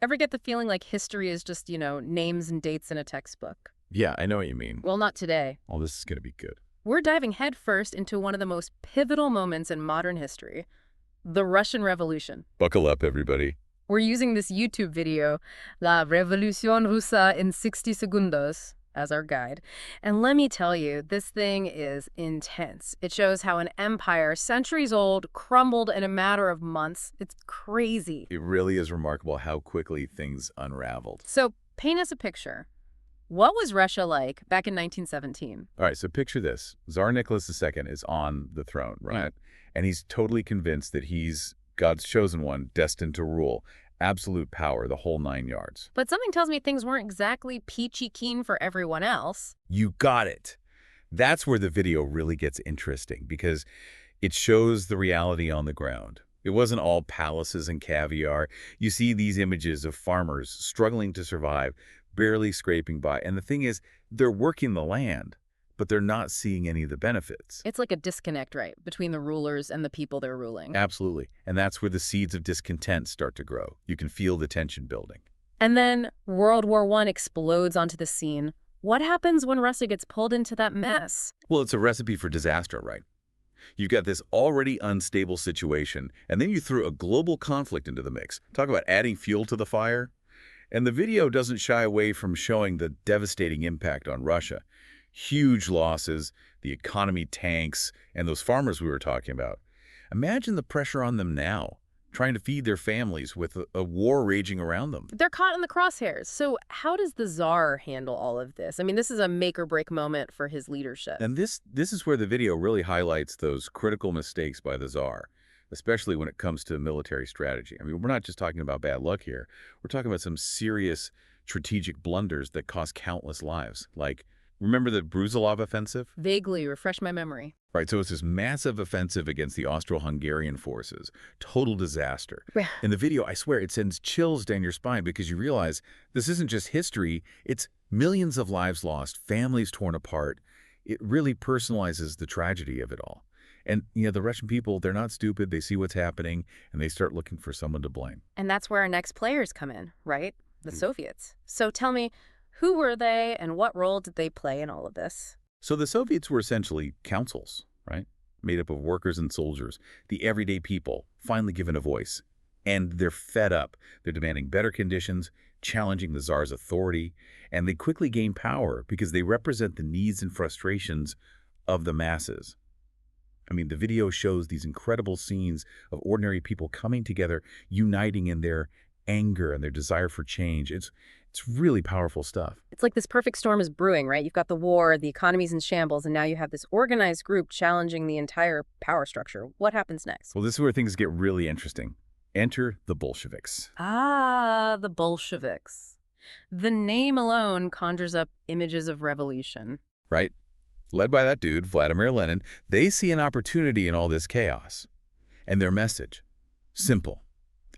Ever get the feeling like history is just, names and dates in a textbook? Yeah, I know what you mean. Well, not today. All this is going to be good. We're diving headfirst into one of the most pivotal moments in modern history, the Russian Revolution. Buckle up, everybody. We're using this YouTube video, La Revolución Rusa en 60 Segundos, as our guide. And let me tell you, this thing is intense. It shows how an empire, centuries old, crumbled in a matter of months. It's crazy. It really is remarkable how quickly things unraveled. So paint us a picture. What was Russia like back in 1917? All right, so picture this. Tsar Nicholas II is on the throne, right? And he's totally convinced that he's God's chosen one, destined to rule. Absolute power, the whole 9 yards. But something tells me things weren't exactly peachy keen for everyone else. You got it. That's where the video really gets interesting, because it shows the reality on the ground. It wasn't all palaces and caviar. You see these images of farmers struggling to survive, barely scraping by. And the thing is, they're working the land, but they're not seeing any of the benefits. It's like a disconnect, right, between the rulers and the people they're ruling. Absolutely. And that's where the seeds of discontent start to grow. You can feel the tension building. And then World War I explodes onto the scene. What happens when Russia gets pulled into that mess? Well, it's a recipe for disaster, right? You've got this already unstable situation, and then you throw a global conflict into the mix. Talk about adding fuel to the fire. And the video doesn't shy away from showing the devastating impact on Russia. Huge losses, the economy tanks, and those farmers we were talking about. Imagine the pressure on them now, trying to feed their families with a war raging around them. They're caught in the crosshairs. So how does the Tsar handle all of this? I mean, this is a make-or-break moment for his leadership. And this is where the video really highlights those critical mistakes by the Tsar, especially when it comes to military strategy. I mean, we're not just talking about bad luck here. We're talking about some serious strategic blunders that cost countless lives. Like, remember the Brusilov offensive? Vaguely, refresh my memory. Right, so it's this massive offensive against the Austro-Hungarian forces. Total disaster. In the video, I swear, it sends chills down your spine because you realize this isn't just history, it's millions of lives lost, families torn apart. It really personalizes the tragedy of it all. And, the Russian people, they're not stupid. They see what's happening, and they start looking for someone to blame. And that's where our next players come in, right? The Soviets. So tell me, who were they, and what role did they play in all of this? So the Soviets were essentially councils, right? Made up of workers and soldiers, the everyday people, finally given a voice. And they're fed up. They're demanding better conditions, challenging the Tsar's authority, and they quickly gain power because they represent the needs and frustrations of the masses. I mean, the video shows these incredible scenes of ordinary people coming together, uniting in their anger and their desire for change. It's really powerful stuff. It's like this perfect storm is brewing, right? You've got the war, the economy's in shambles, and now you have this organized group challenging the entire power structure. What happens next? Well, this is where things get really interesting. Enter the Bolsheviks. Ah, the Bolsheviks. The name alone conjures up images of revolution. Right? Led by that dude, Vladimir Lenin, they see an opportunity in all this chaos. And their message, simple.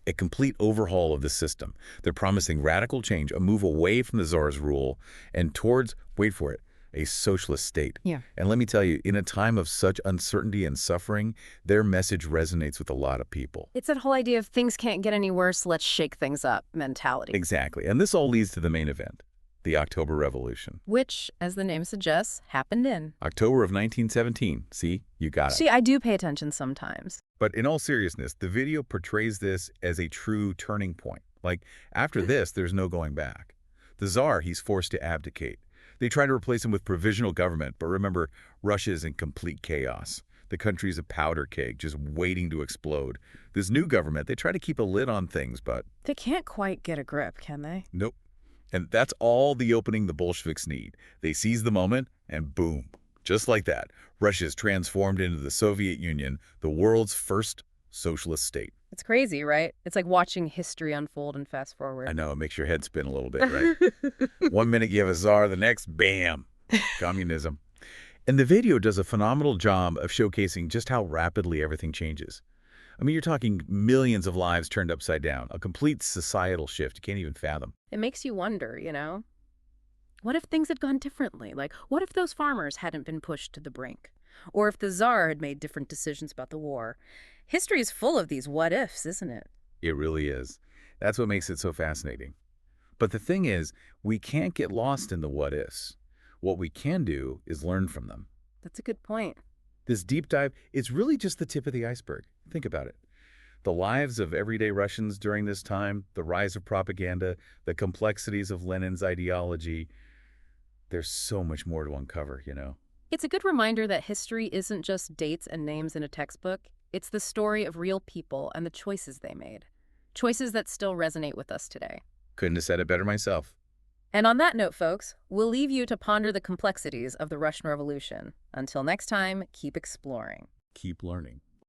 A complete overhaul of the system. They're promising radical change, a move away from the Tsar's rule and towards, wait for it, a socialist state. Yeah. And let me tell you, in a time of such uncertainty and suffering, their message resonates with a lot of people. It's that whole idea of things can't get any worse, let's shake things up mentality. Exactly. And this all leads to the main event, the October Revolution. Which, as the name suggests, happened in October of 1917. See? You got it. See, I do pay attention sometimes. But in all seriousness, the video portrays this as a true turning point. Like, after this, there's no going back. The Tsar, he's forced to abdicate. They try to replace him with provisional government, but remember, Russia is in complete chaos. The country's a powder keg, just waiting to explode. This new government, they try to keep a lid on things, but They can't quite get a grip, can they? nope. And that's all the opening the Bolsheviks need. They seize the moment, and boom. Just like that, Russia is transformed into the Soviet Union, the world's first socialist state. It's crazy, right? It's like watching history unfold and fast forward. I know, it makes your head spin a little bit, right? One minute you have a czar, the next, bam, communism. And the video does a phenomenal job of showcasing just how rapidly everything changes. I mean, you're talking millions of lives turned upside down, a complete societal shift you can't even fathom. It makes you wonder, What if things had gone differently? Like, what if those farmers hadn't been pushed to the brink? Or if the Tsar had made different decisions about the war? History is full of these what-ifs, isn't it? It really is. That's what makes it so fascinating. But the thing is, we can't get lost in the what-ifs. What we can do is learn from them. That's a good point. This deep dive is really just the tip of the iceberg. Think about it. The lives of everyday Russians during this time, the rise of propaganda, the complexities of Lenin's ideology. There's so much more to uncover. It's a good reminder that history isn't just dates and names in a textbook. It's the story of real people and the choices they made. Choices that still resonate with us today. Couldn't have said it better myself. And on that note, folks, we'll leave you to ponder the complexities of the Russian Revolution. Until next time, keep exploring. Keep learning.